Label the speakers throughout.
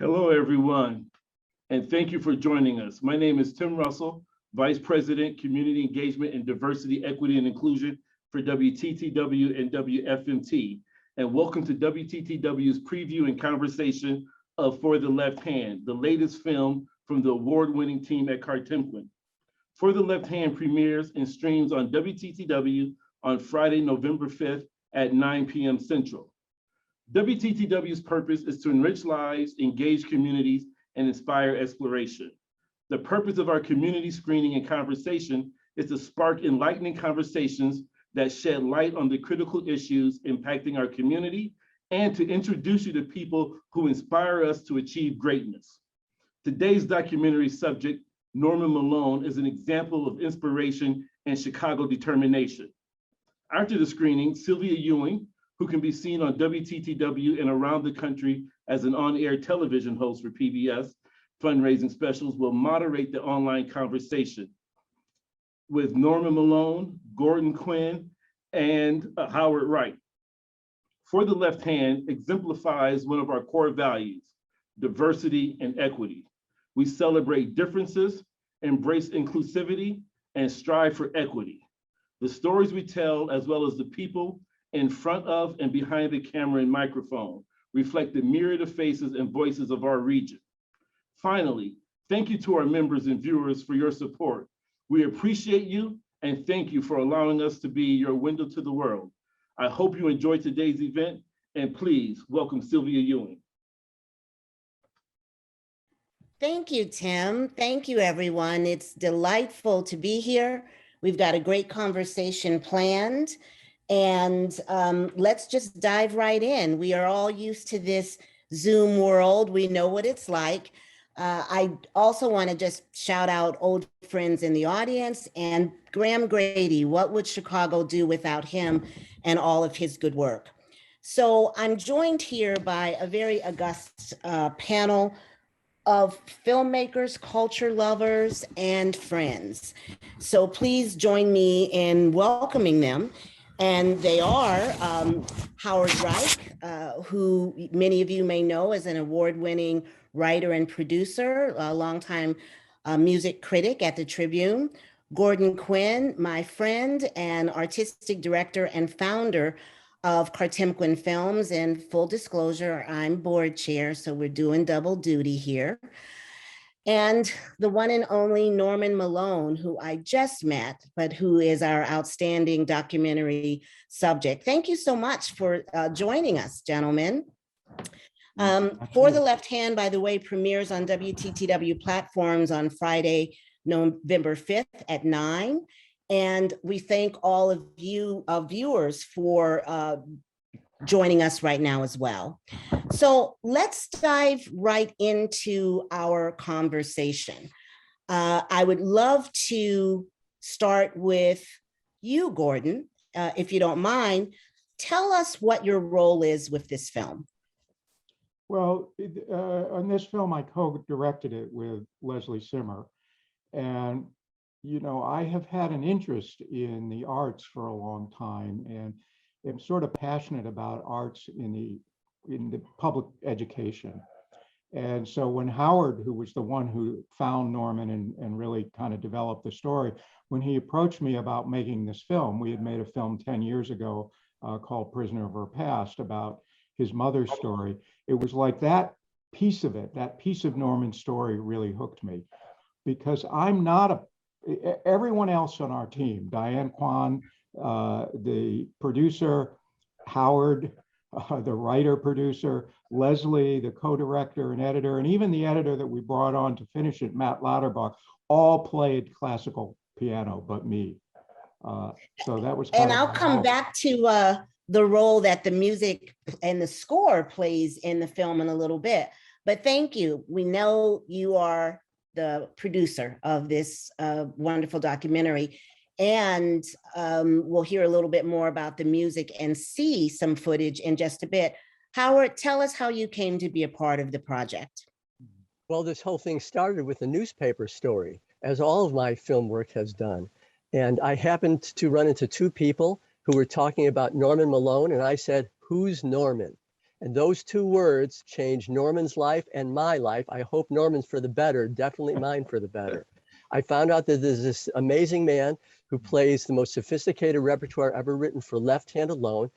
Speaker 1: Hello, everyone, and thank you for joining us. My name is Tim Russell, Vice President, Community Engagement and Diversity, Equity, and Inclusion for WTTW and WFMT. And welcome to WTTW's preview and conversation of For the Left Hand, the latest film from the award-winning team at Kartemquin. For the Left Hand premieres and streams on WTTW on Friday, November 5th at 9 p.m. Central. WTTW's purpose is to enrich lives, engage communities, and inspire exploration. The purpose of our community screening and conversation is to spark enlightening conversations that shed light on the critical issues impacting our community and to introduce you to people who inspire us to achieve greatness. Today's documentary subject, Norman Malone, is an example of inspiration and Chicago determination. After the screening, Sylvia Ewing, who can be seen on WTTW and around the country as an on-air television host for PBS fundraising specials, will moderate the online conversation with Norman Malone, Quinn, and Howard Reich. For the Left Hand exemplifies one of our core values, diversity and equity. We celebrate differences, embrace inclusivity, and strive for equity. The stories we tell, as well as the people in front of and behind the camera and microphone, reflect the myriad of faces and voices of our region. Finally, thank you to our members and viewers for your support. We appreciate you and thank you for allowing us to be your window to the world. I hope you enjoyed today's event, and please welcome Sylvia Ewing.
Speaker 2: Thank you, Tim. Thank you, everyone. It's delightful to be here. We've got a great conversation planned. And let's just dive right in. We are all used to this Zoom world. We know what it's like. I also want to just shout out old friends in the audience and Graham Grady. What would Chicago do without him and all of his good work? So I'm joined here by a very august panel of filmmakers, culture lovers, and friends. So please join me in welcoming them. And they are Howard Reich, who many of you may know as an award-winning writer and producer, a longtime music critic at the Tribune. Quinn, my friend and artistic director and founder of Kartemquin Films. And full disclosure, I'm board chair, so we're doing double duty here. And the one and only Norman Malone, who I just met, but who is our outstanding documentary subject. Thank you so much for joining us, gentlemen. For the Left Hand, by the way, premieres on WTTW platforms on Friday, November 5th at 9. And we thank all of you viewers for joining us right now as well. So let's dive right into our conversation. I would love to start with you, Gordon, if you don't mind. Tell us what your role is with this film.
Speaker 3: Well, on this film, I co-directed it with Leslie Simmer. And, you know, I have had an interest in the arts for a long time, and I'm sort of passionate about arts in the public education. And so when Howard, who was the one who found Norman and really kind of developed the story, when he approached me about making this film, we had made a film 10 years ago called Prisoner of Her Past about his mother's story. It was like that piece of it, that piece of Norman's story really hooked me, because I'm not everyone else on our team, Diane Quinn, the producer, Howard, the writer-producer, Leslie, the co-director and editor, and even the editor that we brought on to finish it, Matt Lauterbach, all played classical piano, but me. So that was
Speaker 2: and I'll come back to the role that the music and the score plays in the film in a little bit. But thank you. We know you are the producer of this wonderful documentary. And we'll hear a little bit more about the music and see some footage in just a bit. Howard, tell us how you came to be a part of the project.
Speaker 4: Well, this whole thing started with a newspaper story, as all of my film work has done. And I happened to run into two people who were talking about Norman Malone, and I said, "Who's Norman?" And those two words changed Norman's life and my life. I hope Norman's for the better, definitely mine for the better. I found out that there's this amazing man who plays the most sophisticated repertoire ever written for left hand alone.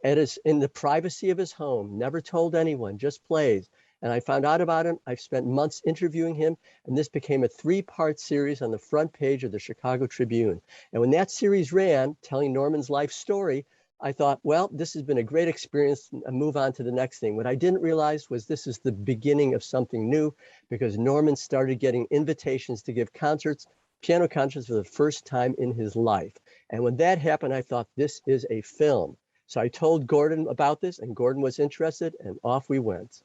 Speaker 4: And is in the privacy of his home, never told anyone, just plays. And I found out about him. I've spent months interviewing him, and this became a 3-part series on the front page of the Chicago Tribune. And when that series ran, telling Norman's life story, I thought, well, this has been a great experience. I'll move on to the next thing. What I didn't realize was this is the beginning of something new, because Norman started getting invitations to give concerts, piano concerts, for the first time in his life. And when that happened, I thought, this is a film. So I told Gordon about this, and Gordon was interested, and off we went.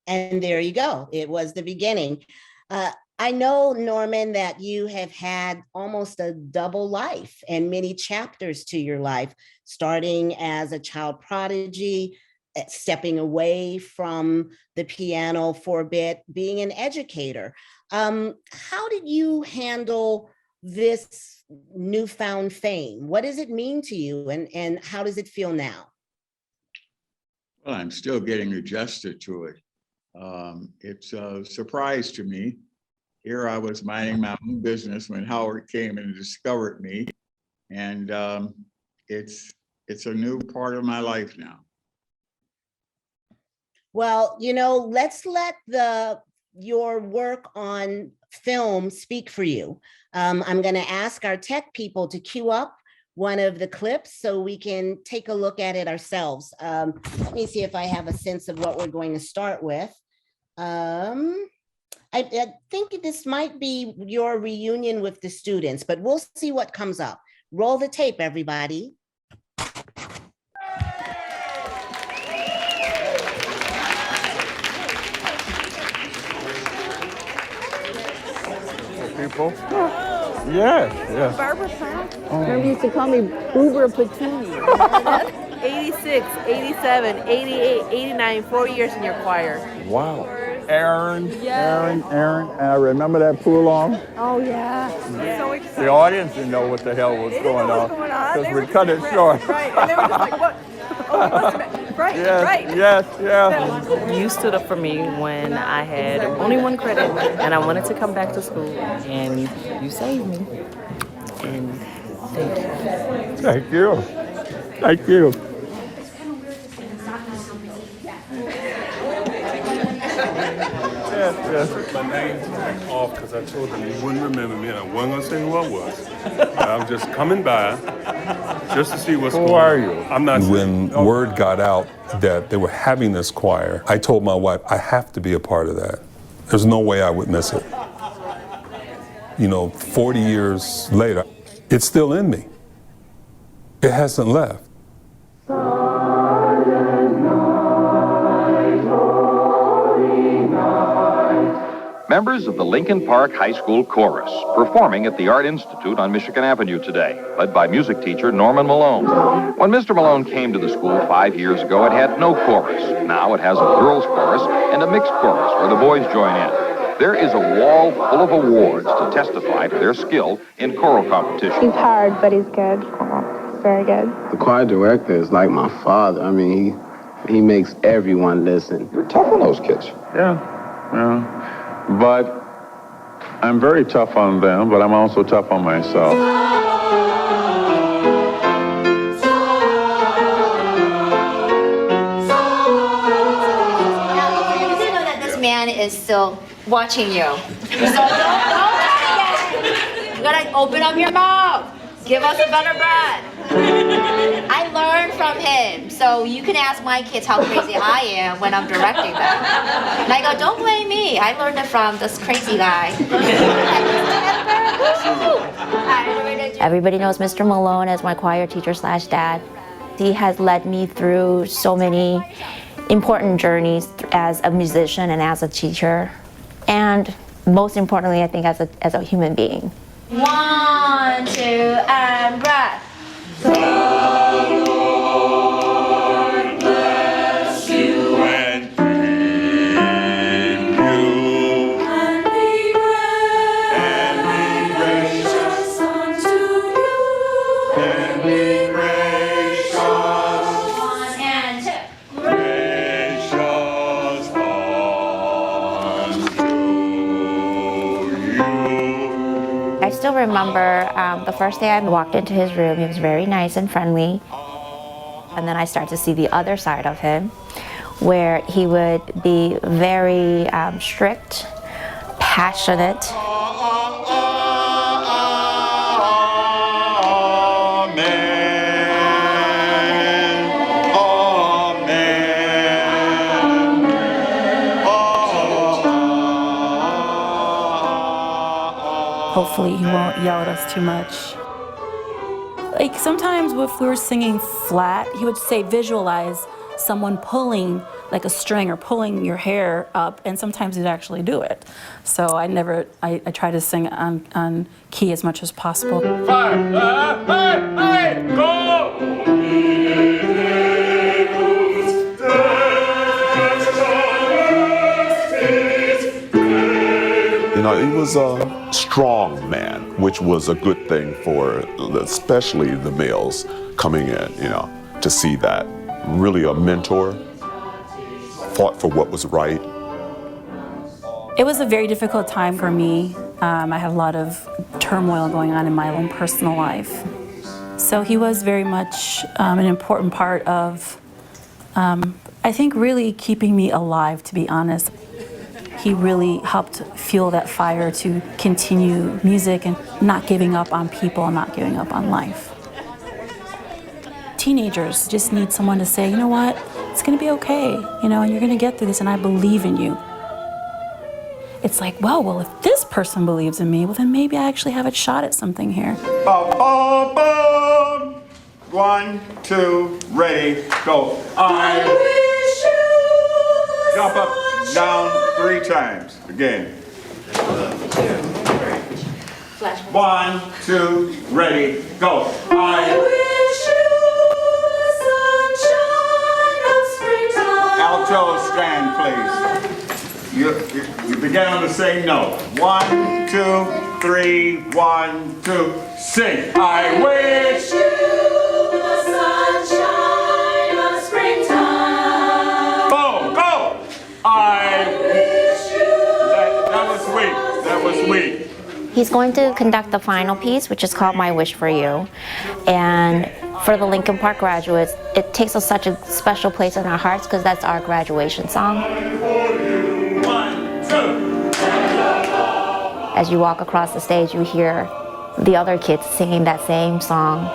Speaker 2: And there you go. It was the beginning. I know, Norman, that you have had almost a double life and many chapters to your life, starting as a child prodigy, stepping away from the piano for a bit, being an educator. How did you handle this newfound fame? What does it mean to you, and how does it feel now?
Speaker 5: Well, I'm still getting adjusted to it. It's a surprise to me. Here I was minding my own business when Howard came and discovered me, and it's a new part of my life now.
Speaker 2: Well, you know, let's let your work on film speak for you. I'm going to ask our tech people to cue up one of the clips so we can take a look at it ourselves. Let me see if I have a sense of what we're going to start with. I think this might be your reunion with the students, but we'll see what comes up. Roll the tape, everybody.
Speaker 6: People. Yes, yes.
Speaker 7: Barbara Pratt. Remember, used to call me Uber Patoonie.
Speaker 8: 86, 87, 88, 89, 4 years in your choir.
Speaker 6: Wow. Aaron, Aaron, and I remember that pull on.
Speaker 7: Oh, yeah.
Speaker 8: So excited.
Speaker 6: The audience didn't know what the hell was going on. Because we cut it short.
Speaker 8: Right, and they were just like, what? Oh, you must have been. Right,
Speaker 6: Yes,
Speaker 8: right.
Speaker 6: yes, yes.
Speaker 9: You stood up for me when I had only one credit and I wanted to come back to school, and you saved me. And thank you.
Speaker 6: Thank you. Thank you. Yes, yes.
Speaker 10: My name off because I told them you wouldn't remember me and I wasn't going to say who I was. I'm just coming by just to see what's going on.
Speaker 6: Who are you?
Speaker 10: I'm not.
Speaker 11: When word got out that they were having this choir, I told my wife, I have to be a part of that. There's no way I would miss it. You know, 40 years later, it's still in me. It hasn't left.
Speaker 12: Members of the Lincoln Park High School Chorus performing at the Art Institute on Michigan Avenue today, led by music teacher Norman Malone. When Mr. Malone came to the school 5 years ago, it had no chorus. Now it has a girls' chorus and a mixed chorus where the boys join in. There is a wall full of awards to testify to their skill in choral competition.
Speaker 7: He's hard, but he's good. Very good.
Speaker 13: The choir director is like my father. I mean, he makes everyone listen.
Speaker 12: You're tough on those kids.
Speaker 6: Yeah. But I'm very tough on them, but I'm also tough on myself.
Speaker 14: Man is still watching you. So don't forget. You gotta open up your mouth. Give us a better bread. I learned from him. So you can ask my kids how crazy I am when I'm directing them. And I go, don't blame me. I learned it from this crazy guy.
Speaker 15: Everybody knows Mr. Malone as my choir teacher / dad. He has led me through so many important journeys as a musician and as a teacher, and most importantly, I think as a human being.
Speaker 14: 1, 2, and breath.
Speaker 10: The Lord bless you and keep you, and be gracious unto you, and be gracious.
Speaker 14: 1 and 2.
Speaker 10: Gracious
Speaker 15: still remember the first day I walked into his room. He was very nice and friendly. And then I started to see the other side of him, where he would be very strict, passionate.
Speaker 16: Hopefully he won't yell at us too much. Like sometimes if we were singing flat, he would say visualize someone pulling like a string or pulling your hair up, and sometimes he'd actually do it. So I try to sing on key as much as possible.
Speaker 10: 5, hey, go!
Speaker 17: You know, he was a strong man, which was a good thing for especially the males coming in, you know, to see that. Really a mentor, fought for what was right.
Speaker 16: It was a very difficult time for me. I had a lot of turmoil going on in my own personal life. So he was very much an important part of, I think, really keeping me alive, to be honest. He really helped fuel that fire to continue music and not giving up on people and not giving up on life. Teenagers just need someone to say, you know what, it's gonna be okay, you know, and you're gonna get through this, and I believe in you. It's like, well, if this person believes in me, well, then maybe I actually have a shot at something here.
Speaker 5: 1, 2, ready, go. I wish you jump up, down 3 times. Again. 1, 2, ready, go. I wish you the sunshine of springtime. Alto stand, please. You begin on the same note. 1, 2, 3, 1, 2, sing. I wish you the sunshine of springtime. Boom, go. I wish you. That was sweet. That was sweet.
Speaker 15: He's going to conduct the final piece, which is called My Wish for You. And for the Lincoln Park graduates, it takes us such a special place in our hearts because that's our graduation song. As you walk across the stage, you hear the other kids singing that same song.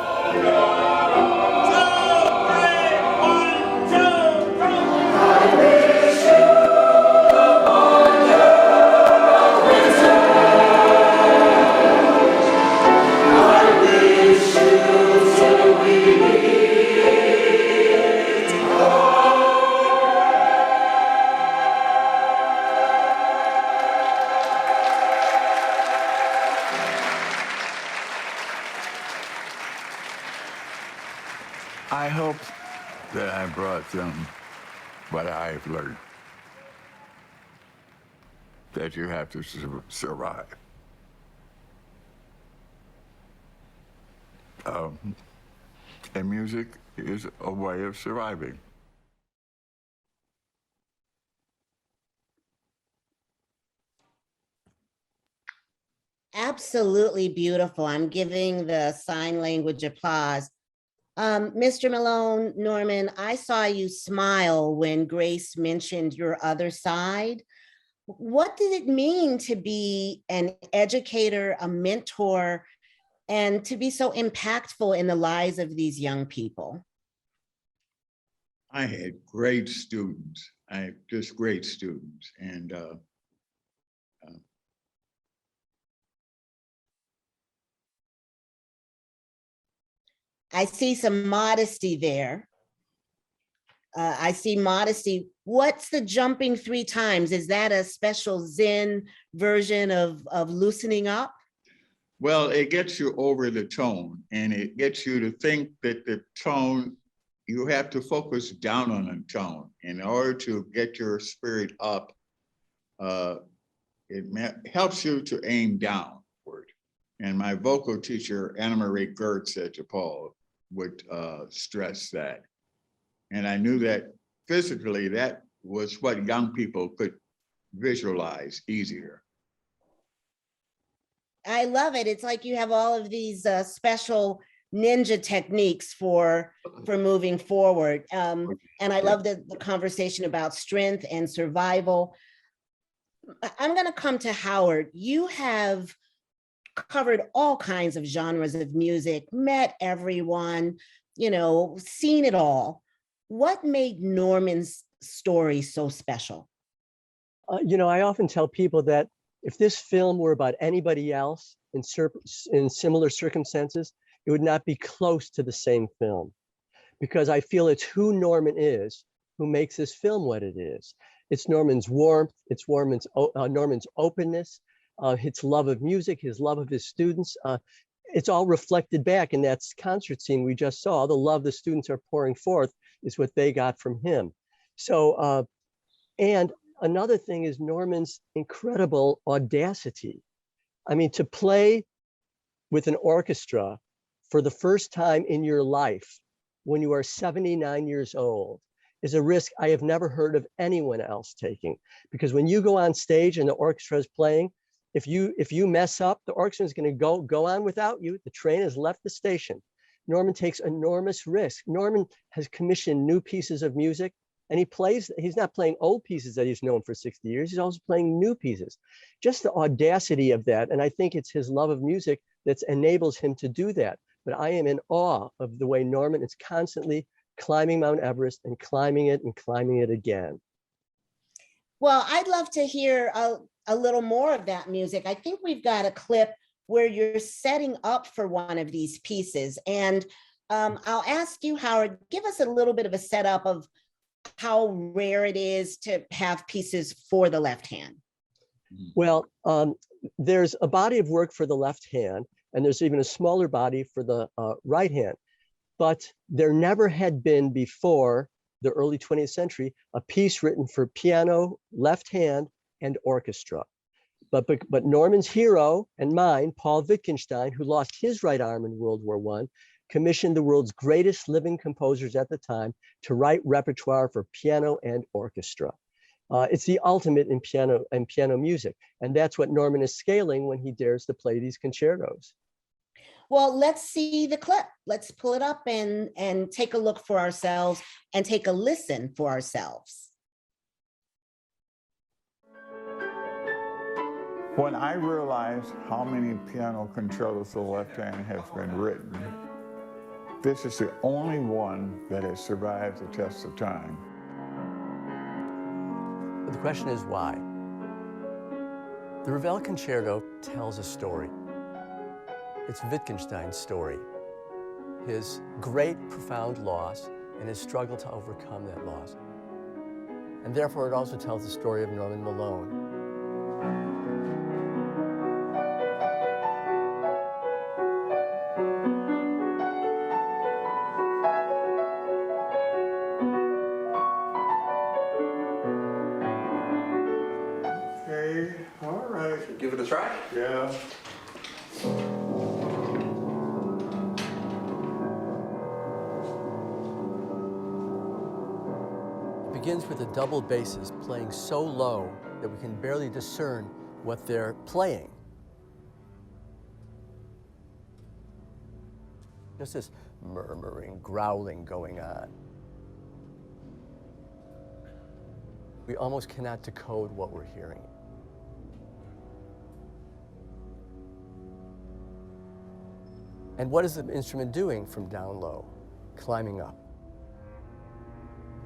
Speaker 5: I hope that I brought them what I've learned. That you have to survive. And music is a way of surviving.
Speaker 2: Absolutely beautiful. I'm giving the sign language applause. Mr. Malone, Norman, I saw you smile when Grace mentioned your other side. What did it mean to be an educator, a mentor, and to be so impactful in the lives of these young people?
Speaker 5: I had great students. Just great students. And
Speaker 2: I see some modesty there. I see modesty. What's the jumping 3 times? Is that a special Zen version of loosening up?
Speaker 5: well, it gets you over the tone, and it gets you to think that the tone, you have to focus down on the tone in order to get your spirit up. It helps you to aim downward. And my vocal teacher, Anna Marie Gertz at DePaul, would stress that. And I knew that physically, that was what young people could visualize easier.
Speaker 2: I love it. It's like you have all of these special ninja techniques for moving forward. And I love the conversation about strength and survival. I'm going to come to Howard. You have covered all kinds of genres of music, met everyone, you know, seen it all. What made Norman's story so special?
Speaker 4: You know, I often tell people that if this film were about anybody else in similar circumstances, it would not be close to the same film, because I feel it's who Norman is who makes this film what it is. It's Norman's warmth, it's Norman's openness, his love of music, his love of his students. It's all reflected back in that concert scene we just saw. The love the students are pouring forth is what they got from him. So, and another thing is Norman's incredible audacity. I mean, to play with an orchestra for the first time in your life when you are 79 years old is a risk I have never heard of anyone else taking. Because when you go on stage and the orchestra is playing, if you mess up, the orchestra is going to go on without you. The train has left the station. Norman takes enormous risk. Norman has commissioned new pieces of music, and he's not playing old pieces that he's known for 60 years. He's also playing new pieces. Just the audacity of that. And I think it's his love of music that enables him to do that. But I am in awe of the way Norman is constantly climbing Mount Everest and climbing it again.
Speaker 2: Well, I'd love to hear a little more of that music. I think we've got a clip where you're setting up for one of these pieces. And I'll ask you, Howard, give us a little bit of a setup of how rare it is to have pieces for the left hand.
Speaker 4: Well, there's a body of work for the left hand, and there's even a smaller body for the right hand. But there never had been before the early 20th century a piece written for piano, left hand, and orchestra. But Norman's hero and mine, Paul Wittgenstein, who lost his right arm in World War I, commissioned the world's greatest living composers at the time to write repertoire for piano and orchestra. It's the ultimate in piano music, and that's what Norman is scaling when he dares to play these concertos.
Speaker 2: Well, let's see the clip. Let's pull it up and take a look for ourselves and take a listen for ourselves.
Speaker 18: When I realized how many piano concertos for the left hand have been written, this is the only one that has survived the test of time.
Speaker 4: But the question is why? The Ravel Concerto tells a story. It's Wittgenstein's story, his great, profound loss and his struggle to overcome that loss. And therefore, it also tells the story of Norman Malone.
Speaker 18: Okay, all right.
Speaker 19: Give it a try?
Speaker 18: Yeah.
Speaker 4: Begins with the double basses playing so low that we can barely discern what they're playing. Just this murmuring, growling going on. We almost cannot decode what we're hearing. And what is the instrument doing from down low? Climbing up.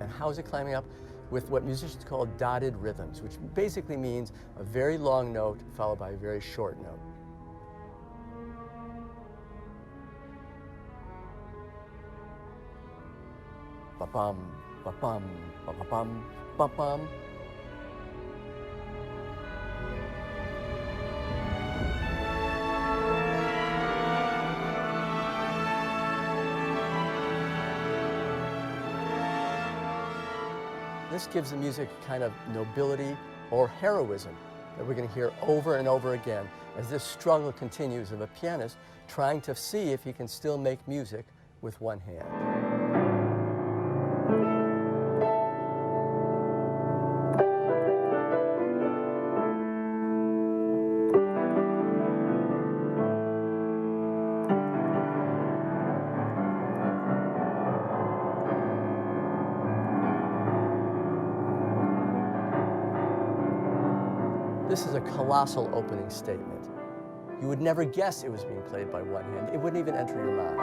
Speaker 4: And how is it climbing up? With what musicians call dotted rhythms, which basically means a very long note followed by a very short note. Ba-bum, ba-bum, ba-ba-bum, ba-bum. This gives the music kind of nobility or heroism that we're going to hear over and over again as this struggle continues of a pianist trying to see if he can still make music with one hand. a colossal opening statement. You would never guess it was being played by one hand. It wouldn't even enter your mind.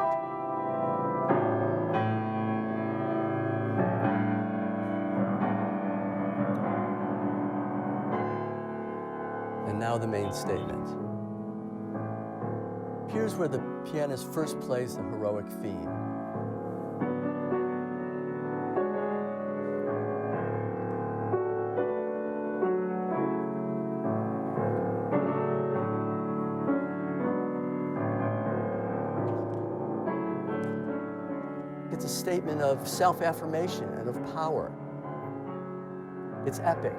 Speaker 4: And now the main statement. Here's where the pianist first plays the heroic theme. It's a statement of self-affirmation and of power. It's epic.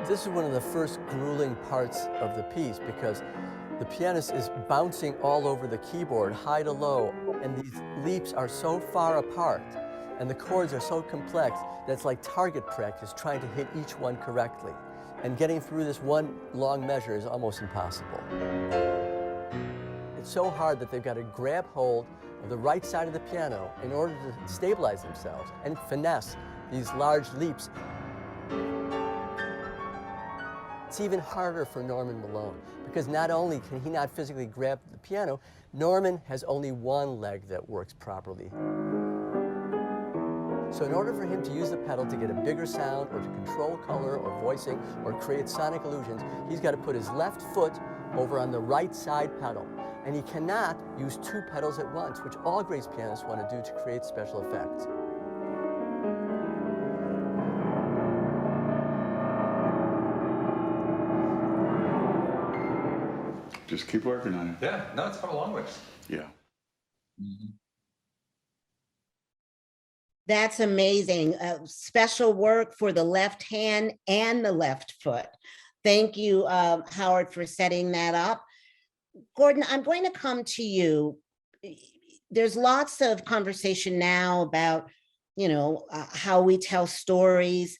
Speaker 4: This is one of the first grueling parts of the piece because the pianist is bouncing all over the keyboard, high to low, and these leaps are so far apart and the chords are so complex that it's like target practice trying to hit each one correctly. And getting through this one long measure is almost impossible. It's so hard that they've got to grab hold of the right side of the piano in order to stabilize themselves and finesse these large leaps. It's even harder for Norman Malone because not only can he not physically grab the piano, Norman has only one leg that works properly. So in order for him to use the pedal to get a bigger sound or to control color or voicing or create sonic illusions, he's got to put his left foot over on the right side pedal. And he cannot use two pedals at once, which all great pianists want to do to create special effects.
Speaker 6: Just keep working on it.
Speaker 19: Yeah, no, it's come a long ways.
Speaker 6: Yeah.
Speaker 19: Mm-hmm.
Speaker 2: That's amazing. Special work for the left hand and the left foot. Thank you, Howard, for setting that up. Gordon, I'm going to come to you. There's lots of conversation now about, how we tell stories.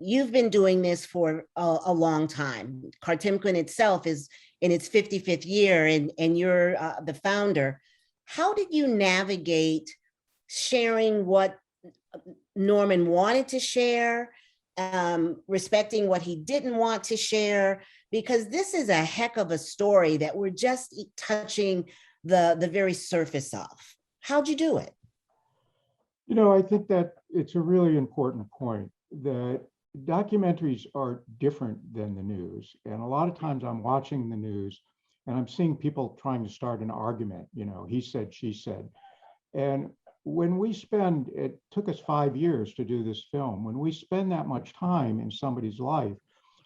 Speaker 2: You've been doing this for a long time. Kartemquin itself is in its 55th year, and you're the founder. How did you navigate sharing what Norman wanted to share, respecting what he didn't want to share? Because this is a heck of a story that we're just touching the very surface of. How'd you do it?
Speaker 3: I think that it's a really important point that documentaries are different than the news. And a lot of times I'm watching the news and I'm seeing people trying to start an argument, he said, she said. And when we spend, it took us 5 years to do this film, when we spend that much time in somebody's life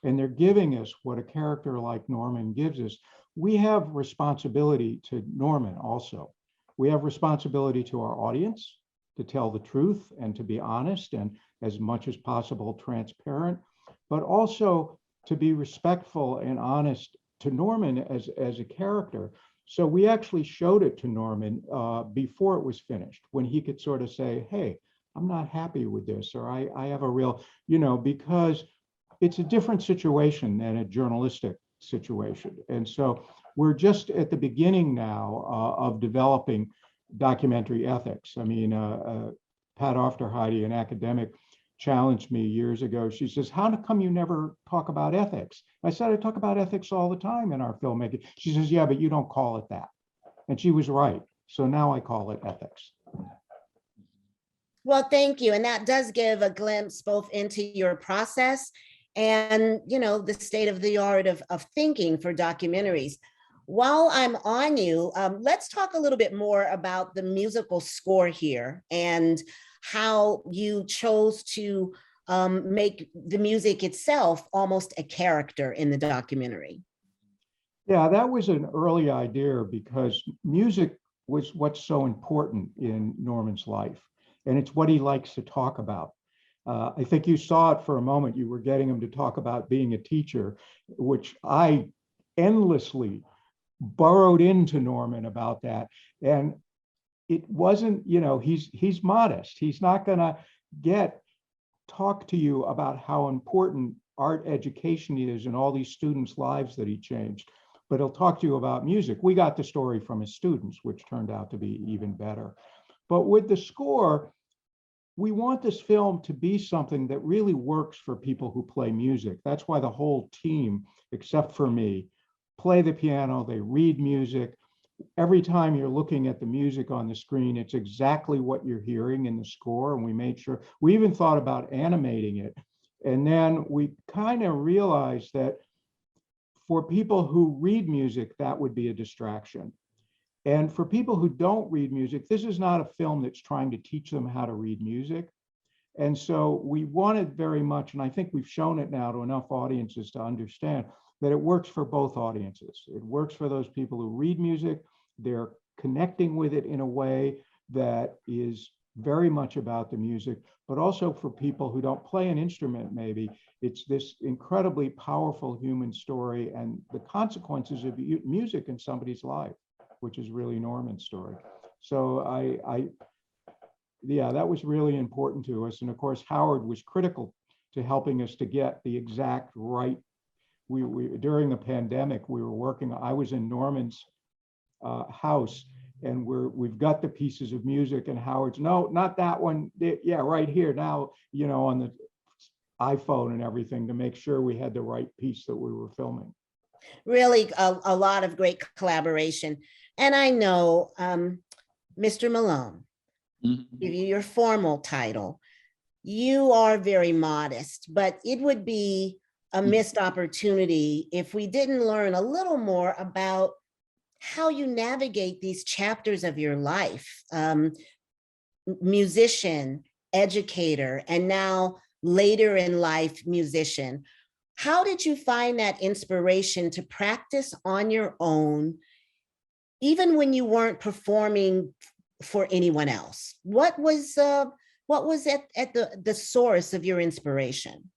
Speaker 3: and they're giving us what a character like Norman gives us, we have responsibility to Norman also. We have responsibility to our audience to tell the truth and to be honest and as much as possible transparent, but also to be respectful and honest to Norman as a character. So we actually showed it to Norman before it was finished, when he could sort of say, hey, I'm not happy with this, or I have a real, because it's a different situation than a journalistic situation. And so we're just at the beginning now of developing documentary ethics. I mean, Pat Ofterheide, an academic, challenged me years ago. She says, how come you never talk about ethics? I said, I talk about ethics all the time in our filmmaking. She says, yeah, but you don't call it that. And she was right. So now I call it ethics.
Speaker 2: Well, thank you. And that does give a glimpse both into your process and, the state of the art of thinking for documentaries. While I'm on you, let's talk a little bit more about the musical score here and how you chose to make the music itself almost a character in the documentary.
Speaker 3: Yeah, that was an early idea because music was what's so important in Norman's life, and it's what he likes to talk about. I think you saw it for a moment. You were getting him to talk about being a teacher, which I endlessly burrowed into Norman about that. And it wasn't, he's modest. He's not gonna talk to you about how important art education is in all these students' lives that he changed, but he'll talk to you about music. We got the story from his students, which turned out to be even better. But with the score, we want this film to be something that really works for people who play music. That's why the whole team, except for me, play the piano, they read music. Every time you're looking at the music on the screen, it's exactly what you're hearing in the score. And we made sure, we even thought about animating it. And then we kind of realized that for people who read music, that would be a distraction. And for people who don't read music, this is not a film that's trying to teach them how to read music. And so we wanted very much, and I think we've shown it now to enough audiences to understand that it works for both audiences. It works for those people who read music. They're connecting with it in a way that is very much about the music, but also for people who don't play an instrument, maybe. It's this incredibly powerful human story and the consequences of music in somebody's life, which is really Norman's story. So yeah, that was really important to us. And of course, Howard was critical to helping us to get the exact right. We during the pandemic, we were working, I was in Norman's house, and we've got the pieces of music, and Howard's, no, not that one. Yeah, right here now, you know, on the iPhone and everything to make sure we had the right piece that we were filming.
Speaker 2: Really a lot of great collaboration. And I know, Mr. Malone, give you your formal title. You are very modest, but it would be a missed opportunity if we didn't learn a little more about how you navigate these chapters of your life. Musician, educator, and now later in life musician. How did you find that inspiration to practice on your own, even when you weren't performing for anyone else? What was at the source of your inspiration?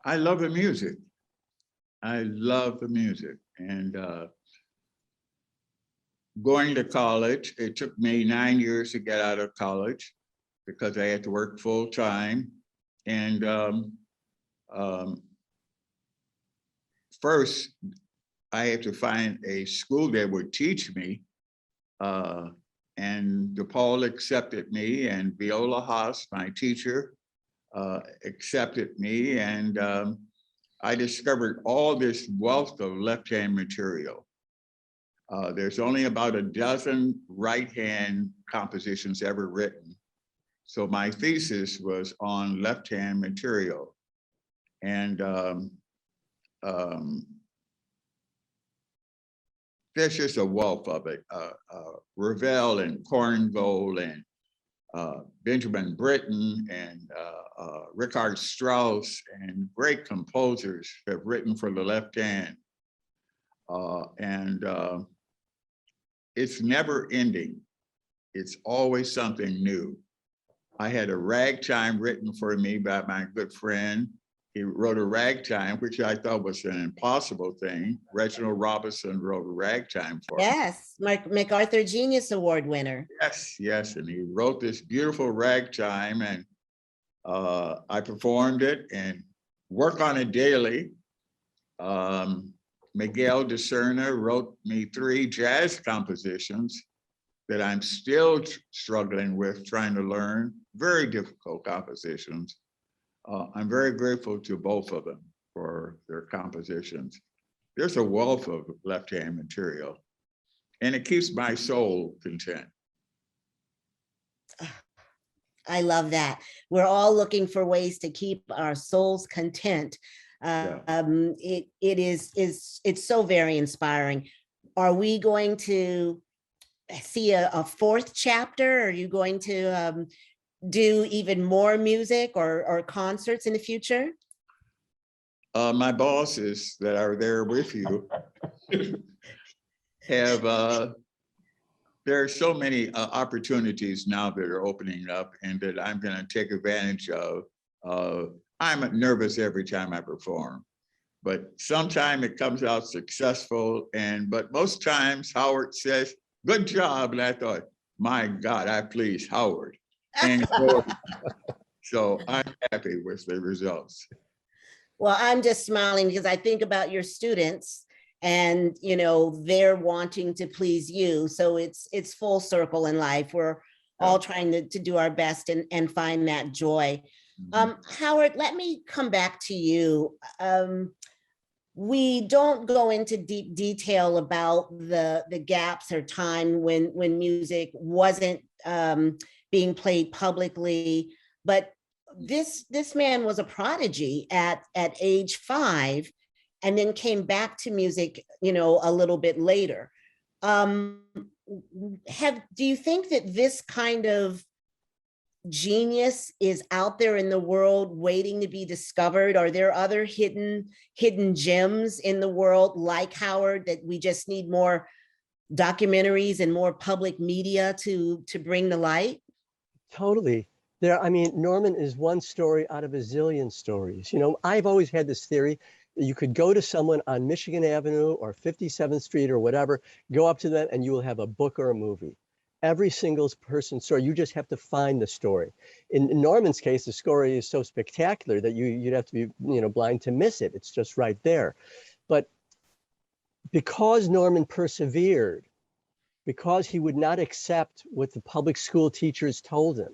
Speaker 5: I love the music. I love the music. And going to college, it took me 9 years to get out of college because I had to work full time. And first, I had to find a school that would teach me. And DePaul accepted me, and Viola Haas, my teacher, accepted me. And I discovered all this wealth of left-hand material. There's only about a dozen right-hand compositions ever written. So my thesis was on left-hand material. And there's just a wealth of it. Ravel and Korngold and Benjamin Britten and Richard Strauss and great composers have written for the left hand. It's never ending. It's always something new. I had a ragtime written for me by my good friend. He wrote a ragtime, which I thought was an impossible thing. Reginald Robinson wrote a ragtime for me.
Speaker 2: Yes, MacArthur Genius Award winner.
Speaker 5: Yes, yes, and he wrote this beautiful ragtime, and I performed it and work on it daily. Miguel de Serna wrote me 3 jazz compositions that I'm still struggling with, trying to learn. Very difficult compositions. I'm very grateful to both of them for their compositions. There's a wealth of left-hand material, and it keeps my soul content.
Speaker 2: I love that. We're all looking for ways to keep our souls content. It's so very inspiring. Are we going to see a 4th chapter? Are you going to do even more music or concerts in the future?
Speaker 5: My bosses that are there with you have, there are so many opportunities now that are opening up and that I'm going to take advantage of. I'm nervous every time I perform, but sometimes it comes out successful. But most times Howard says, "Good job." And I thought, my God, I pleased Howard. And so I'm happy with the results.
Speaker 2: Well, I'm just smiling because I think about your students and, you know, they're wanting to please you. So it's full circle in life. We're all trying to do our best and find that joy. Howard, let me come back to you. We don't go into deep detail about the gaps or time when music wasn't being played publicly, but this man was a prodigy at age 5, and then came back to music, a little bit later. Do you think that this kind of genius is out there in the world waiting to be discovered? Are there other hidden gems in the world like Howard that we just need more documentaries and more public media to bring to light?
Speaker 4: Totally. Norman is one story out of a zillion stories. I've always had this theory that you could go to someone on Michigan Avenue or 57th Street or whatever, go up to them and you will have a book or a movie. Every single person's story, you just have to find the story. In Norman's case, the story is so spectacular that you'd have to be blind to miss it. It's just right there. But because Norman persevered, because he would not accept what the public school teachers told him,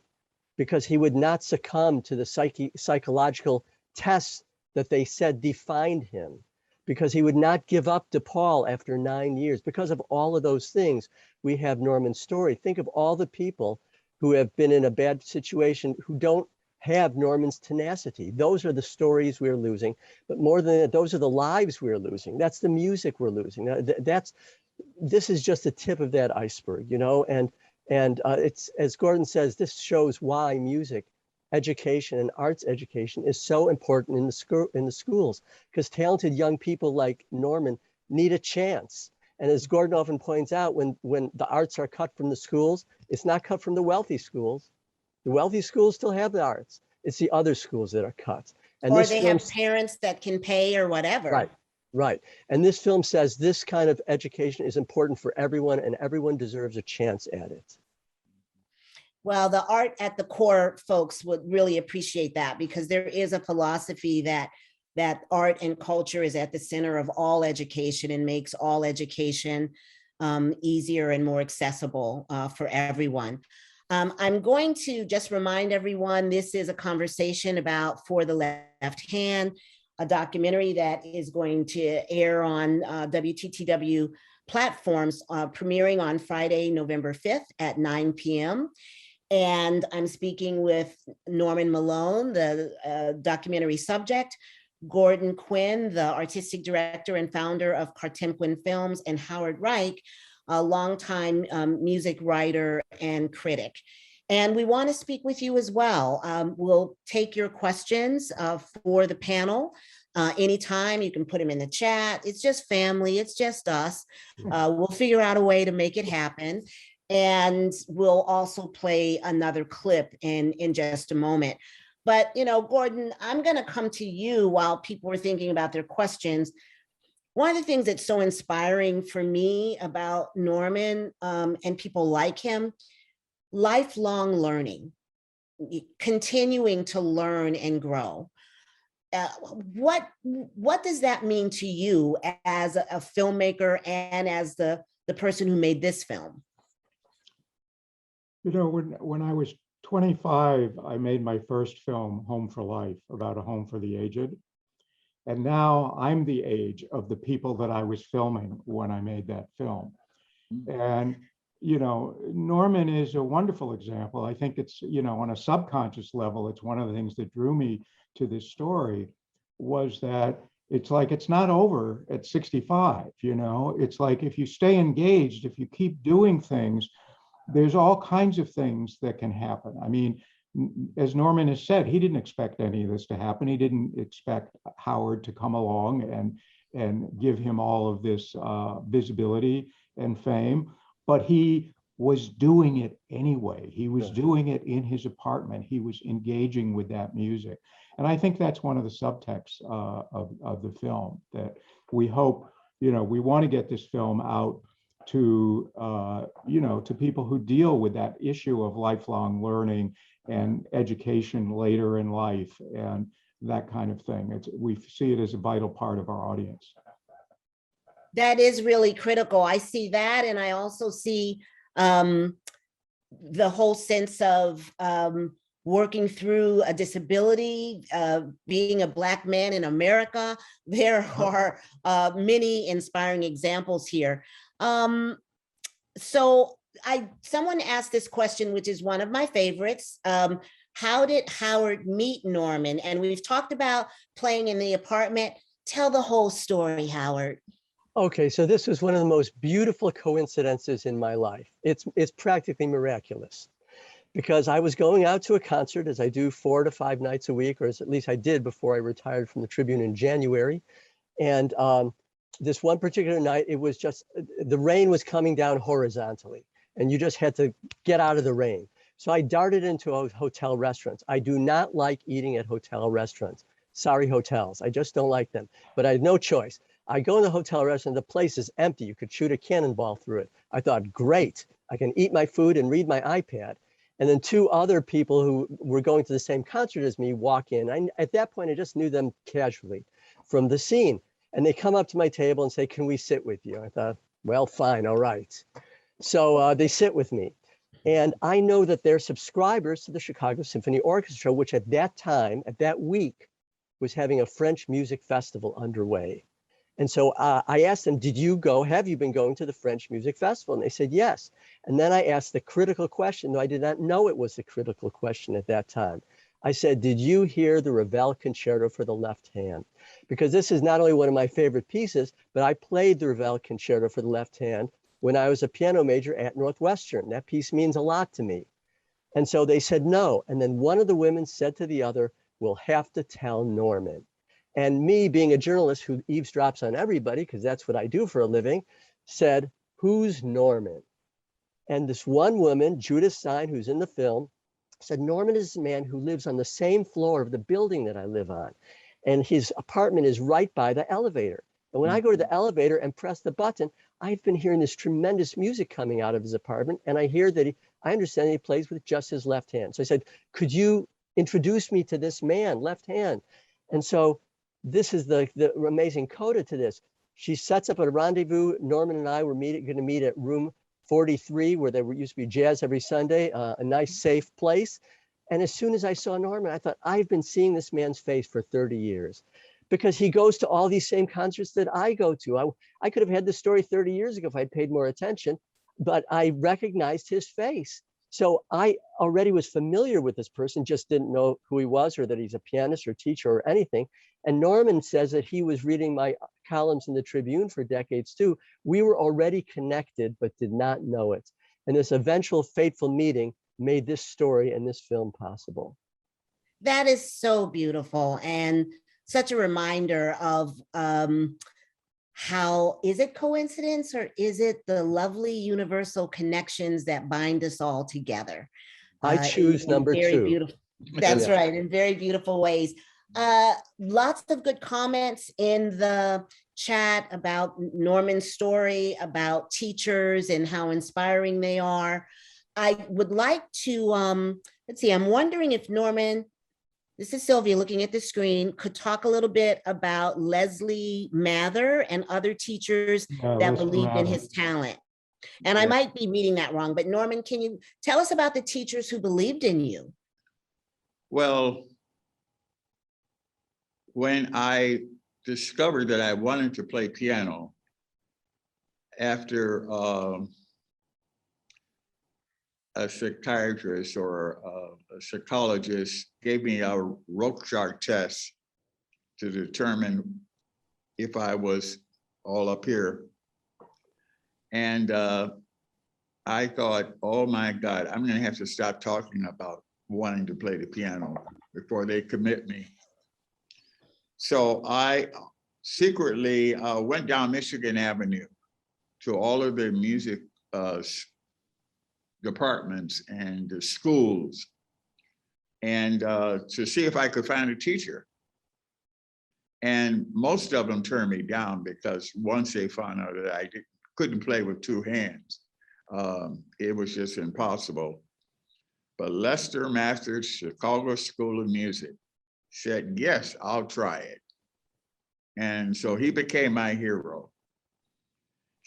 Speaker 4: because he would not succumb to the psychological tests that they said defined him, because he would not give up DePaul after 9 years. Because of all of those things, we have Norman's story. Think of all the people who have been in a bad situation who don't have Norman's tenacity. Those are the stories we're losing. But more than that, those are the lives we're losing. That's the music we're losing. This is just the tip of that iceberg, and it's, as Gordon says, this shows why music education and arts education is so important in the schools, because talented young people like Norman need a chance. And as Gordon often points out, when the arts are cut from the schools, it's not cut from the wealthy schools. The wealthy schools still have the arts. It's the other schools that are cut. And
Speaker 2: or they have parents that can pay or whatever.
Speaker 4: Right. And this film says this kind of education is important for everyone, and everyone deserves a chance at it.
Speaker 2: Well, the art at the core folks would really appreciate that, because there is a philosophy that art and culture is at the center of all education and makes all education easier and more accessible for everyone. I'm going to just remind everyone, this is a conversation about For the Left Hand, a documentary that is going to air on WTTW platforms, premiering on Friday, November 5th at 9 p.m. And I'm speaking with Norman Malone, the documentary subject, Gordon Quinn, the artistic director and founder of Kartemquin Films, and Howard Reich, a longtime music writer and critic. And we want to speak with you as well. We'll take your questions for the panel. Anytime, you can put them in the chat. It's just family, it's just us. We'll figure out a way to make it happen. And we'll also play another clip in just a moment. But, Gordon, I'm going to come to you while people are thinking about their questions. One of the things that's so inspiring for me about Norman and people like him, lifelong learning, continuing to learn and grow. What does that mean to you as a filmmaker and as the person who made this film?
Speaker 3: When I was 25, I made my first film, Home for Life, about a home for the aged. And now I'm the age of the people that I was filming when I made that film. And, Norman is a wonderful example. I think it's, on a subconscious level, it's one of the things that drew me to this story, was that it's like, it's not over at 65, it's like, if you stay engaged, if you keep doing things, there's all kinds of things that can happen. I mean, as Norman has said, he didn't expect any of this to happen. He didn't expect Howard to come along and give him all of this visibility and fame, but he was doing it anyway. He was doing it in his apartment. He was engaging with that music. And I think that's one of the subtexts of the film, that we hope, we want to get this film out to to people who deal with that issue of lifelong learning and education later in life and that kind of thing. We see it as a vital part of our audience.
Speaker 2: That is really critical. I see that, and I also see the whole sense of working through a disability, being a Black man in America. There are many inspiring examples here. So someone asked this question, which is one of my favorites. How did Howard meet Norman? And we've talked about playing in the apartment. Tell the whole story, Howard.
Speaker 4: Okay, so this was one of the most beautiful coincidences in my life. It's practically miraculous, because I was going out to a concert, as I do 4 to 5 nights a week, or as at least I did before I retired from the Tribune in January. And this one particular night, it was just, the rain was coming down horizontally, and you just had to get out of the rain. So I darted into a hotel restaurants. I do not like eating at hotel restaurants. Sorry, hotels, I just don't like them, but I had no choice. I go in the hotel restaurant, the place is empty. You could shoot a cannonball through it. I thought, great, I can eat my food and read my iPad. And then 2 other people who were going to the same concert as me walk in. At that point, I just knew them casually from the scene. And they come up to my table and say, can we sit with you? I thought, well, fine, all right. So they sit with me. And I know that they're subscribers to the Chicago Symphony Orchestra, which at that time, at that week, was having a French music festival underway. And so I asked them, have you been going to the French Music Festival? And they said, yes. And then I asked the critical question, though I did not know it was the critical question at that time. I said, did you hear the Ravel Concerto for the left hand? Because this is not only one of my favorite pieces, but I played the Ravel Concerto for the left hand when I was a piano major at Northwestern. That piece means a lot to me. And so they said no. And then one of the women said to the other, we'll have to tell Norman. And me, being a journalist who eavesdrops on everybody, because that's what I do for a living, said, who's Norman? And this one woman, Judith Stein, who's in the film, said, Norman is a man who lives on the same floor of the building that I live on. And his apartment is right by the elevator. And when I go to the elevator and press the button, I've been hearing this tremendous music coming out of his apartment. And I hear that I understand he plays with just his left hand. So I said, could you introduce me to this man, left hand? And so this is the amazing coda to this. She sets up a rendezvous. Norman and I were going to meet at room 43, where there used to be jazz every Sunday, a nice, safe place. And as soon as I saw Norman, I thought, I've been seeing this man's face for 30 years, because he goes to all these same concerts that I go to. I could have had this story 30 years ago if I'd paid more attention, but I recognized his face. So I already was familiar with this person, just didn't know who he was or that he's a pianist or teacher or anything. And Norman says that he was reading my columns in the Tribune for decades too. We were already connected, but did not know it. And this eventual fateful meeting made this story and this film possible.
Speaker 2: That is so beautiful, and such a reminder of how, is it coincidence or is it the lovely universal connections that bind us all together?
Speaker 4: I choose number 2.
Speaker 2: Beautiful. That's right, in very beautiful ways. Lots of good comments in the chat about Norman's story, about teachers and how inspiring they are. I would like to, let's see, I'm wondering if Norman, this is Sylvia looking at the screen, could talk a little bit about Leslie Mather and other teachers that believed in his talent. And I might be reading that wrong, but Norman, can you tell us about the teachers who believed in you?
Speaker 5: Well, when I discovered that I wanted to play piano after a psychiatrist or a psychologist gave me a Rorschach test to determine if I was all up here. And I thought, oh my God, I'm gonna have to stop talking about wanting to play the piano before they commit me. So I secretly went down Michigan Avenue to all of the music departments and the schools, and to see if I could find a teacher. And most of them turned me down because once they found out that I couldn't play with 2 hands, it was just impossible. But Lester Masters, Chicago School of Music, said, yes, I'll try it. And so he became my hero.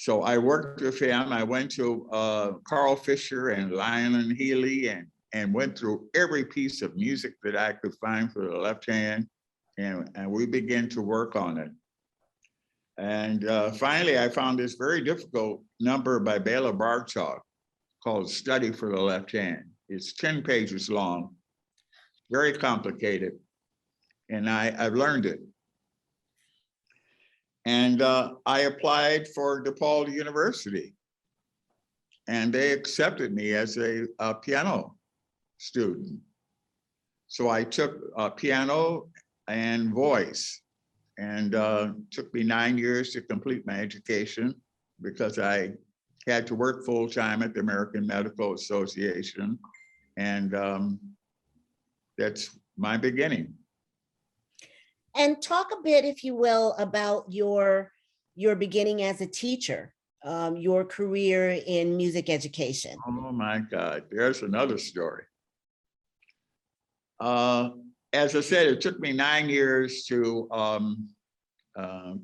Speaker 5: So I worked with him. I went to Carl Fisher and Lionel Healy and went through every piece of music that I could find for the left hand. And we began to work on it. And finally, I found this very difficult number by Bela Bartok called Study for the Left Hand. It's 10 pages long, very complicated. And I've learned it. And I applied for DePaul University. And they accepted me as a piano student. So I took piano and voice, and took me 9 years to complete my education because I had to work full-time at the American Medical Association. And that's my beginning.
Speaker 2: And talk a bit, if you will, about your beginning as a teacher, your career in music education.
Speaker 5: Oh my God, there's another story. As I said, it took me 9 years to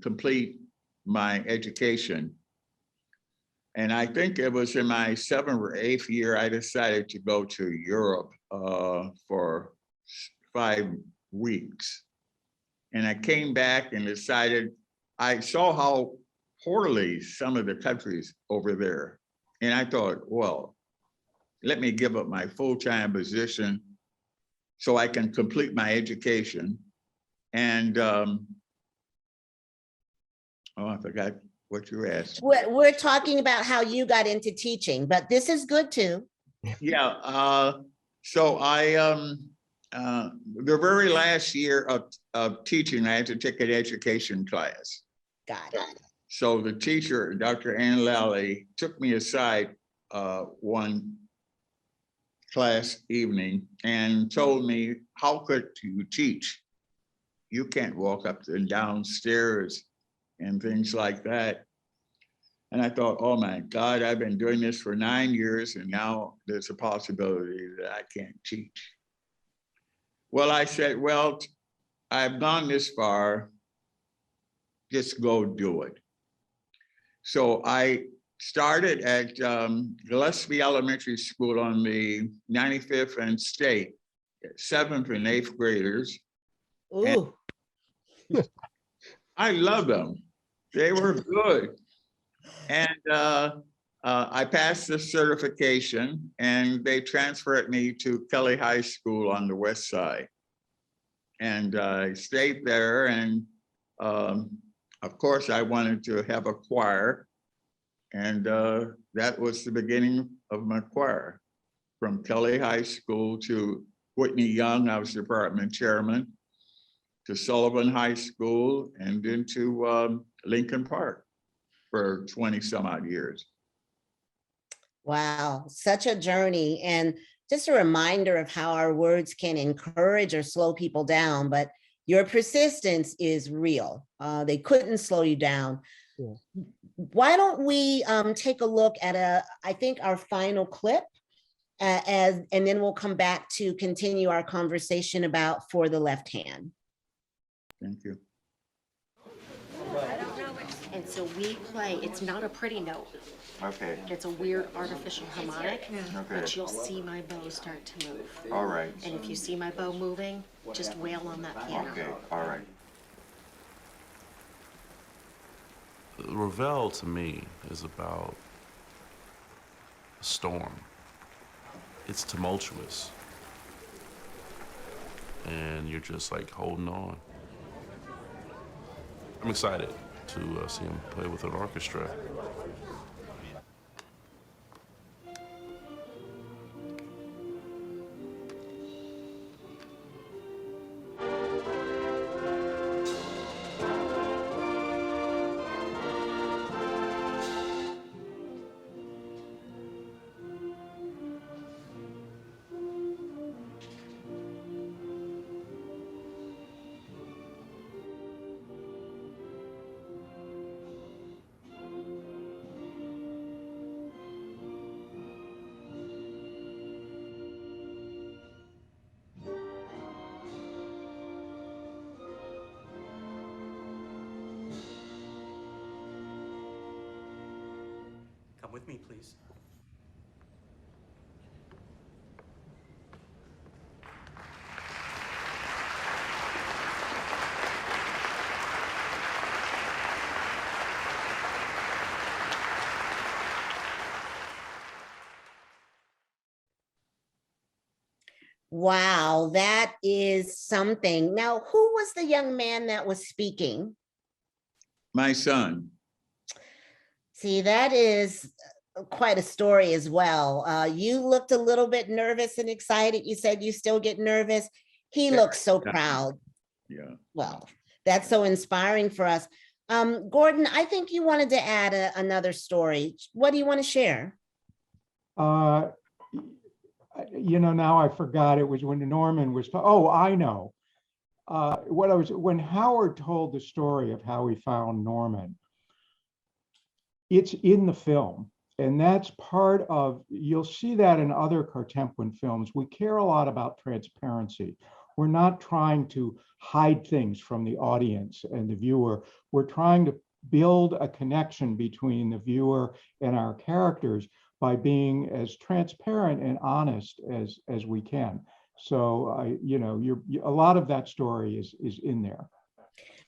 Speaker 5: complete my education. And I think it was in my 7th or 8th year, I decided to go to Europe for 5 weeks. And I came back and decided, I saw how poorly some of the countries over there. And I thought, well, let me give up my full-time position so I can complete my education. And, oh, I forgot what you asked.
Speaker 2: We're talking about how you got into teaching, but this is good too.
Speaker 5: Yeah, so I, the very last year of teaching, I had to take an education class.
Speaker 2: Got it.
Speaker 5: So the teacher, Dr. Ann Lally, took me aside one class evening and told me, how could you teach? You can't walk up and down stairs and things like that. And I thought, oh my God, I've been doing this for 9 years and now there's a possibility that I can't teach. Well, I said, well, I've gone this far, just go do it. So I started at Gillespie Elementary School on the 95th and State, 7th and 8th graders.
Speaker 2: Ooh.
Speaker 5: And I love them. They were good. And I passed the certification and they transferred me to Kelly High School on the West Side. And I stayed there and of course I wanted to have a choir. And that was the beginning of my choir. From Kelly High School to Whitney Young, I was department chairman, to Sullivan High School, and then to Lincoln Park for 20 some odd years.
Speaker 2: Wow, such a journey. And just a reminder of how our words can encourage or slow people down, but your persistence is real. They couldn't slow you down.
Speaker 4: Yeah.
Speaker 2: Why don't we take a look at I think our final clip, and then we'll come back to continue our conversation about For the Left Hand.
Speaker 5: Thank you.
Speaker 20: And so we play, it's not a pretty note.
Speaker 19: Okay.
Speaker 20: It's a weird artificial harmonic,
Speaker 19: Okay.
Speaker 20: but you'll see my bow start to move.
Speaker 19: All right.
Speaker 20: And if you see my bow moving, just wail on that piano.
Speaker 19: Okay, all right.
Speaker 21: Ravel to me is about a storm. It's tumultuous. And you're just like holding on. I'm excited to see him play with an orchestra.
Speaker 1: with me, please.
Speaker 2: Wow, that is something. Now, who was the young man that was speaking?
Speaker 5: My son.
Speaker 2: See, that is quite a story as well. You looked a little bit nervous and excited. You said you still get nervous. He looks so proud.
Speaker 5: Yeah.
Speaker 2: Well, that's so inspiring for us. Gordon, I think you wanted to add another story. What do you want to share?
Speaker 3: You know, now I forgot. It was when Norman was, oh, I know. When Howard told the story of how he found Norman, it's in the film. And that's part of, you'll see that in other Kartemquin films. We care a lot about transparency. We're not trying to hide things from the audience and the viewer. We're trying to build a connection between the viewer and our characters by being as transparent and honest as we can. So, you know, a lot of that story is in there.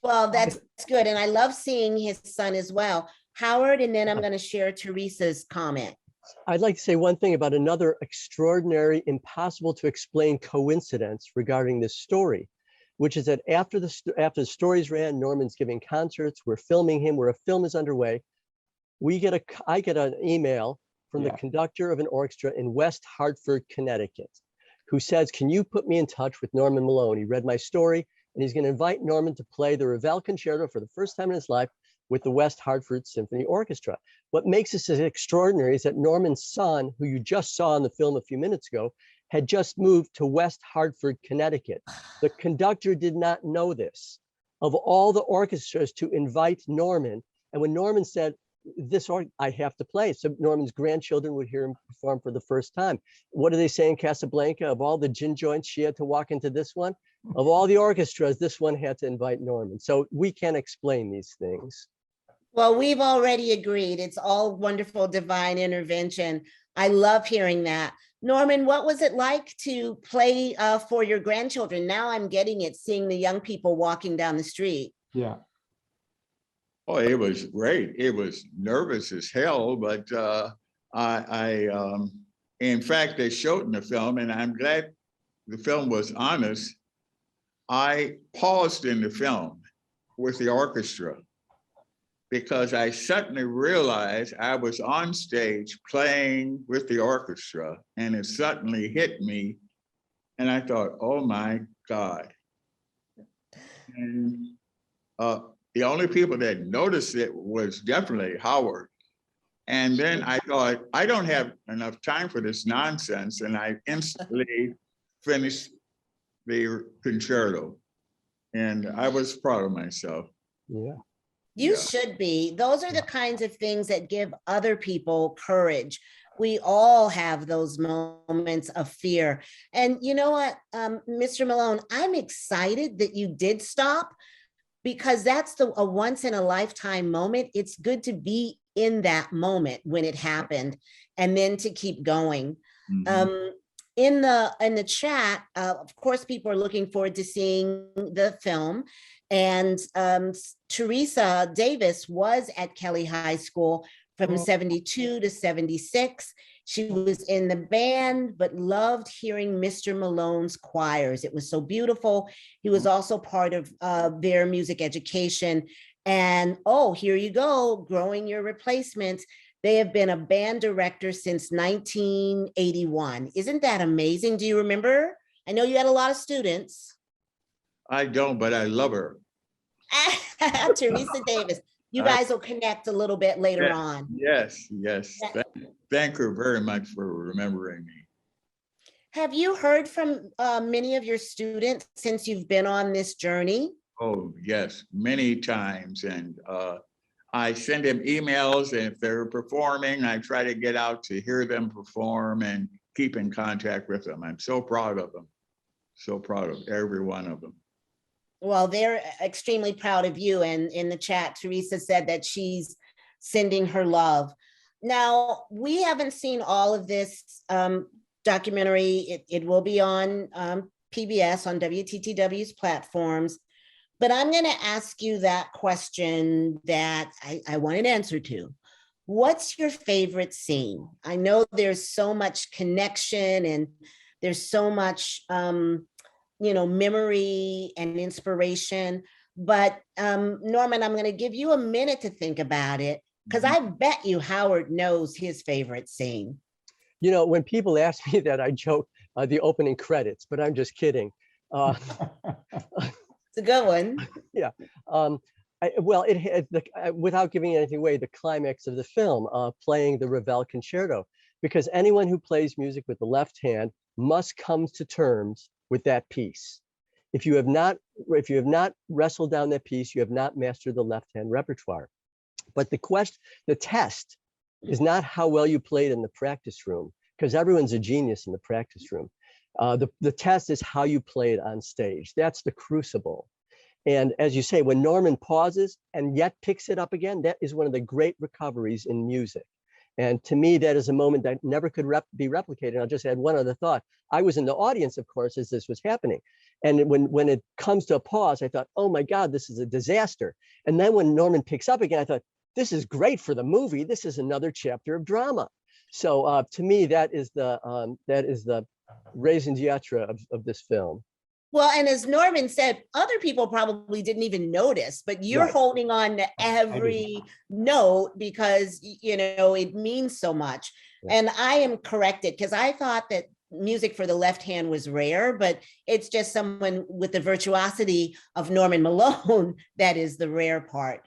Speaker 2: Well, that's good. And I love seeing his son as well. Howard, and then I'm going to share Teresa's comment.
Speaker 4: I'd like to say one thing about another extraordinary, impossible to explain coincidence regarding this story, which is that after the stories ran, Norman's giving concerts, we're filming him, where a film is underway. I get an email from the conductor of an orchestra in West Hartford, Connecticut, who says, can you put me in touch with Norman Malone? He read my story, and he's going to invite Norman to play the Ravel Concerto for the first time in his life with the West Hartford Symphony Orchestra. What makes this extraordinary is that Norman's son, who you just saw in the film a few minutes ago, had just moved to West Hartford, Connecticut. The conductor did not know this. Of all the orchestras to invite Norman, and when Norman said, I have to play, so Norman's grandchildren would hear him perform for the first time. What do they say in Casablanca? Of all the gin joints, she had to walk into this one. Of all the orchestras, this one had to invite Norman. So we can't explain these things.
Speaker 2: Well, we've already agreed. It's all wonderful divine intervention. I love hearing that. Norman, what was it like to play for your grandchildren? Now I'm getting it, seeing the young people walking down the street.
Speaker 3: Yeah.
Speaker 5: Oh, it was great. It was nervous as hell, but in fact, they showed in the film, and I'm glad the film was honest. I paused in the film with the orchestra because I suddenly realized I was on stage playing with the orchestra, and it suddenly hit me. And I thought, oh my God. And the only people that noticed it was definitely Howard. And then I thought, I don't have enough time for this nonsense. And I instantly finished the concerto. And I was proud of myself.
Speaker 4: Yeah.
Speaker 2: You should be. Those are the kinds of things that give other people courage. We all have those moments of fear. And you know what, Mr. Malone, I'm excited that you did stop, because that's a once in a lifetime moment. It's good to be in that moment when it happened, and then to keep going. Mm-hmm. In the chat, of course, people are looking forward to seeing the film. And Teresa Davis was at Kelly High School from 72 to 76. She was in the band, but loved hearing Mr. Malone's choirs. It was so beautiful. He was also part of their music education. And oh, here you go, growing your replacements. They have been a band director since 1981. Isn't that amazing? Do you remember? I know you had a lot of students.
Speaker 5: I don't, but I love her.
Speaker 2: Teresa Davis. You guys will connect a little bit later on.
Speaker 5: Yes. Thank her very much for remembering me.
Speaker 2: Have you heard from many of your students since you've been on this journey?
Speaker 5: Oh, yes, many times. And I send them emails, and if they're performing, I try to get out to hear them perform and keep in contact with them. I'm so proud of them. So proud of every one of them.
Speaker 2: Well, they're extremely proud of you. And in the chat, Teresa said that she's sending her love. Now, we haven't seen all of this documentary. It will be on PBS, on WTTW's platforms. But I'm going to ask you that question that I want an answer to. What's your favorite scene? I know there's so much connection and there's so much, memory and inspiration. But Norman, I'm going to give you a minute to think about it, because I bet you Howard knows his favorite scene.
Speaker 4: You know, when people ask me that, I joke the opening credits, but I'm just kidding.
Speaker 2: It's a good one.
Speaker 4: Yeah. Without giving anything away, the climax of the film, playing the Ravel Concerto, because anyone who plays music with the left hand must come to terms with that piece. If you have not wrestled down that piece, you have not mastered the left hand repertoire. But the test is not how well you played in the practice room, because everyone's a genius in the practice room. The test is how you play it on stage. That's the crucible. And as you say, when Norman pauses and yet picks it up again, that is one of the great recoveries in music. And to me, that is a moment that never could be replicated. I'll just add one other thought. I was in the audience, of course, as this was happening. And when it comes to a pause, I thought, oh my God, this is a disaster. And then when Norman picks up again, I thought, this is great for the movie. This is another chapter of drama. So to me, that is the raison d'etre of this film.
Speaker 2: Well, and as Norman said, other people probably didn't even notice, but you're
Speaker 4: Right.
Speaker 2: holding on to every note because, it means so much.
Speaker 4: Yeah.
Speaker 2: And I am corrected because I thought that music for the left hand was rare, but it's just someone with the virtuosity of Norman Malone that is the rare part.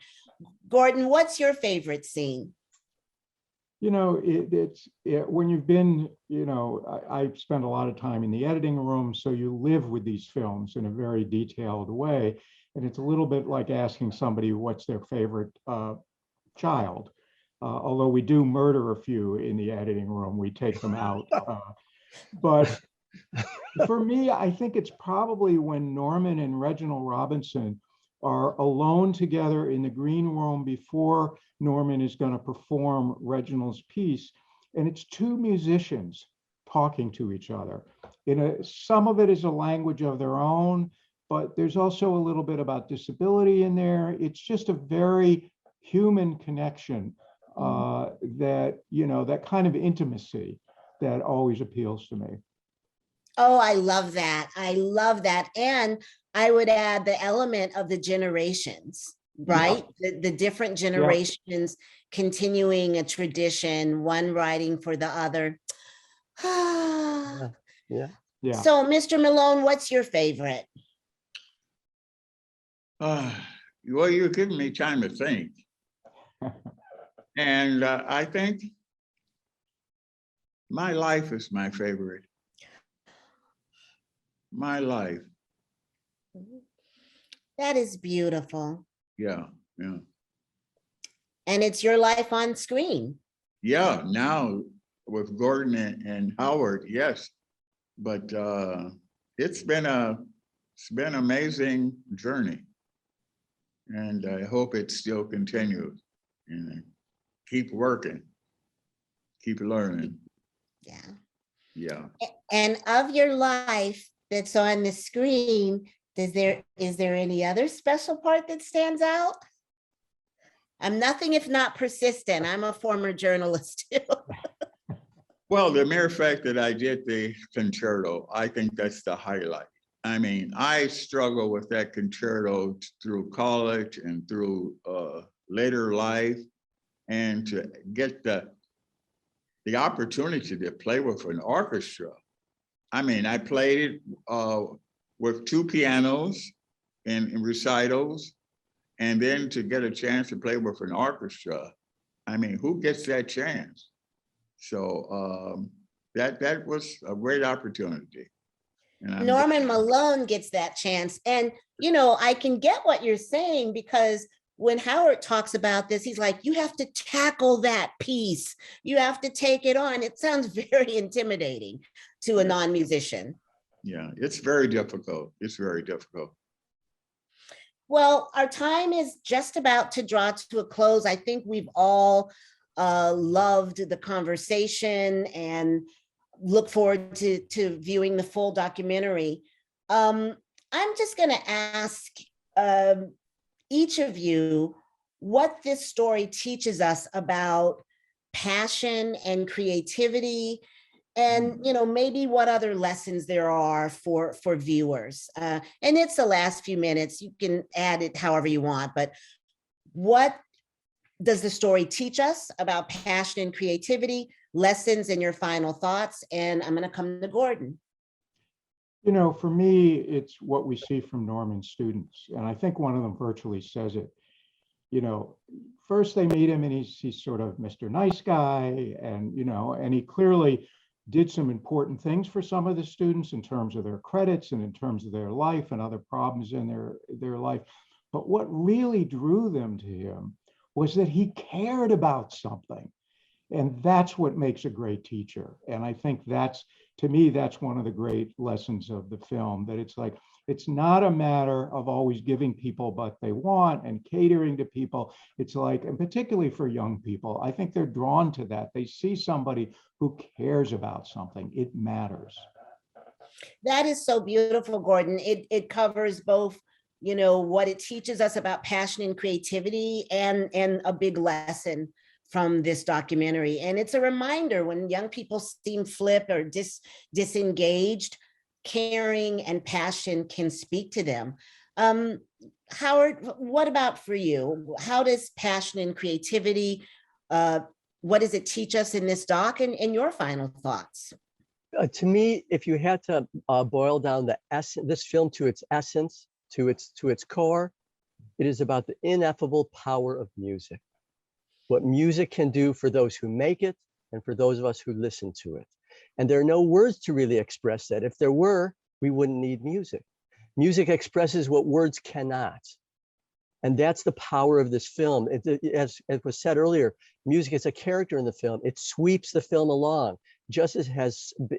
Speaker 2: Gordon, what's your favorite scene?
Speaker 3: When you've been, I spend a lot of time in the editing room, so you live with these films in a very detailed way. And it's a little bit like asking somebody what's their favorite child. Although we do murder a few in the editing room, we take them out. But for me, I think it's probably when Norman and Reginald Robinson are alone together in the green room before Norman is going to perform Reginald's piece. And it's two musicians talking to each other. Some of it is a language of their own, but there's also a little bit about disability in there. It's just a very human connection that kind of intimacy that always appeals to me.
Speaker 2: Oh, I love that. I love that. And I would add the element of the generations, right? The different generations continuing a tradition, one writing for the other.
Speaker 4: Yeah.
Speaker 2: So, Mr. Malone, what's your favorite?
Speaker 5: Well, you're giving me time to think. And I think my life is my favorite. My life.
Speaker 2: That is beautiful.
Speaker 5: Yeah.
Speaker 2: And it's your life on screen.
Speaker 5: Yeah, now with Gordon and Howard, yes. But it's been an amazing journey. And I hope it still continues. Keep working, keep learning. Yeah.
Speaker 2: And of your life that's on the screen, is there any other special part that stands out? I'm nothing if not persistent. I'm a former journalist too.
Speaker 5: Well, the mere fact that I did the concerto, I think that's the highlight. I mean, I struggled with that concerto through college and through later life, and to get the opportunity to play with an orchestra. I mean, I played with two pianos in recitals, and then to get a chance to play with an orchestra. I mean, who gets that chance? So that was a great opportunity. And
Speaker 2: Norman Malone gets that chance. And, I can get what you're saying, because when Howard talks about this, he's like, you have to tackle that piece. You have to take it on. It sounds very intimidating to a non-musician.
Speaker 5: Yeah, it's very difficult. It's very difficult.
Speaker 2: Well, our time is just about to draw to a close. I think we've all loved the conversation and look forward to viewing the full documentary. I'm just going to ask each of you what this story teaches us about passion and creativity, and maybe what other lessons there are for viewers. And it's the last few minutes. You can add it however you want, but what does the story teach us about passion and creativity? Lessons and your final thoughts. And I'm going to come to Gordon.
Speaker 3: For me, it's what we see from Norman's students. And I think one of them virtually says it. First they meet him and he's sort of Mr. Nice Guy. And he clearly did some important things for some of the students in terms of their credits and in terms of their life and other problems in their life. But what really drew them to him was that he cared about something. And that's what makes a great teacher. And I think to me, that's one of the great lessons of the film, that it's not a matter of always giving people what they want and catering to people. It's like, and particularly for young people, I think they're drawn to that. They see somebody who cares about something. It matters.
Speaker 2: That is so beautiful, Gordon. It covers both, what it teaches us about passion and creativity, and a big lesson from this documentary. And it's a reminder when young people seem flip or disengaged, caring and passion can speak to them. Howard, what about for you? How does passion and creativity, what does it teach us in this doc, and your final thoughts?
Speaker 4: To me, if you had to boil down this film to its essence, to its core, it is about the ineffable power of music. What music can do for those who make it and for those of us who listen to it. And there are no words to really express that. If there were, we wouldn't need music. Music expresses what words cannot. And that's the power of this film. As was said earlier, music is a character in the film. It sweeps the film along, just as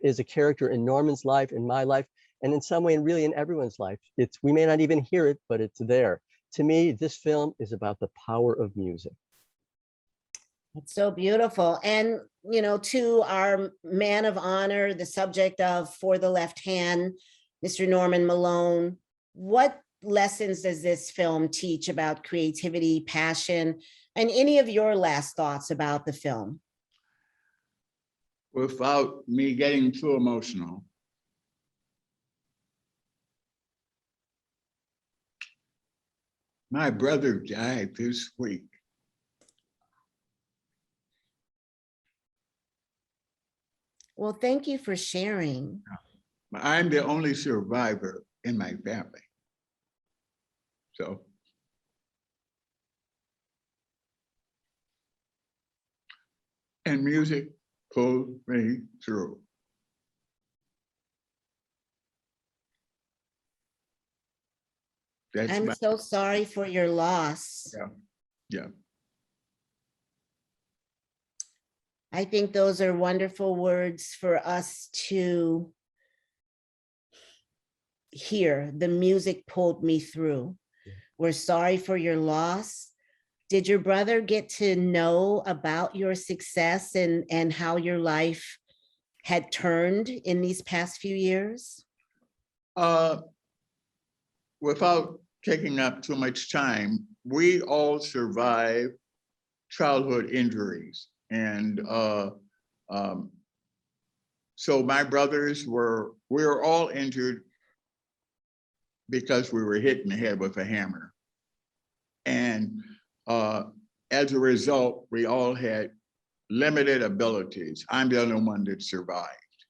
Speaker 4: is a character in Norman's life, in my life, and in some way, and really in everyone's life. We may not even hear it, but it's there. To me, this film is about the power of music.
Speaker 2: It's so beautiful. And, to our man of honor, the subject of For the Left Hand, Mr. Norman Malone, what lessons does this film teach about creativity, passion, and any of your last thoughts about the film?
Speaker 5: Without me getting too emotional, my brother died this week.
Speaker 2: Well, thank you for sharing.
Speaker 5: I'm the only survivor in my family. So and music pulled me through.
Speaker 2: I'm so sorry for your loss.
Speaker 5: Yeah.
Speaker 2: I think those are wonderful words for us to hear. The music pulled me through. We're sorry for your loss. Did your brother get to know about your success and how your life had turned in these past few years?
Speaker 5: Without taking up too much time, we all survived childhood injuries. And so my brothers we were all injured because we were hit in the head with a hammer. And as a result, we all had limited abilities. I'm the only one that survived.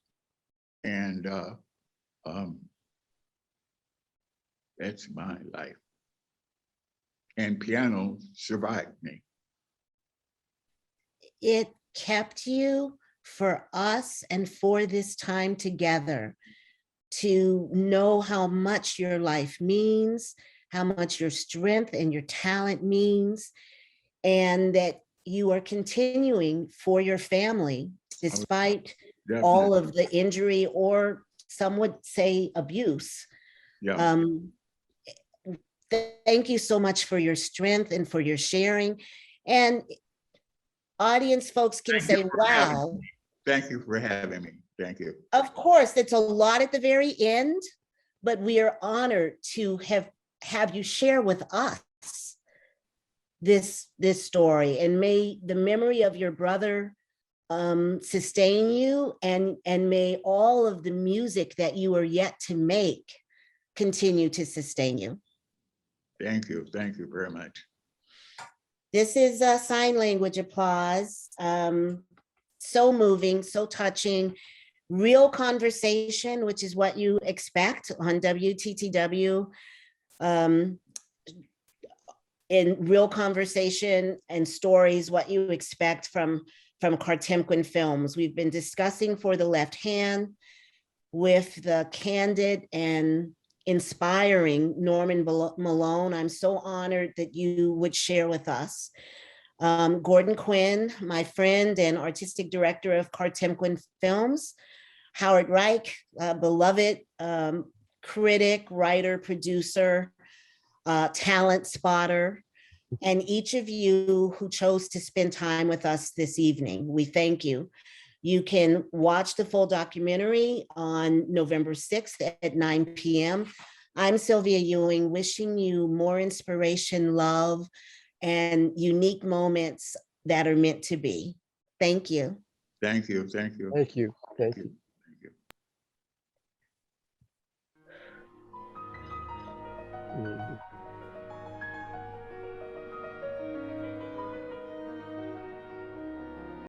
Speaker 5: And that's my life. And piano survived me.
Speaker 2: It kept you, for us and for this time together, to know how much your life means, how much your strength and your talent means, and that you are continuing for your family despite all of the injury, or some would say abuse.
Speaker 5: Yeah.
Speaker 2: Thank you so much for your strength and for your sharing. And audience folks can
Speaker 5: Thank you
Speaker 2: say,
Speaker 5: for having
Speaker 2: wow,
Speaker 5: me. Thank you for having me. Thank you.
Speaker 2: of course, it's a lot at the very end, but we are honored to have you share with us this story, and may the memory of your brother sustain you, and may all of the music that you are yet to make continue to sustain you.
Speaker 5: Thank you. Thank you very much.
Speaker 2: This is a sign language applause. So moving, so touching, real conversation, which is what you expect on WTTW. In real conversation and stories, what you expect from Kartemquin Films. We've been discussing For the Left Hand with the candid and inspiring Norman Malone. I'm so honored that you would share with us. Gordon Quinn, my friend and artistic director of Kartemquin Films. Howard Reich, beloved critic, writer, producer, talent spotter, and each of you who chose to spend time with us this evening. We thank you. You can watch the full documentary on November 6th at 9 p.m. I'm Sylvia Ewing, wishing you more inspiration, love, and unique moments that are meant to be. Thank you.
Speaker 5: Thank you. Thank you.
Speaker 4: Thank you. Thank you.
Speaker 5: Thank you.
Speaker 4: Mhm.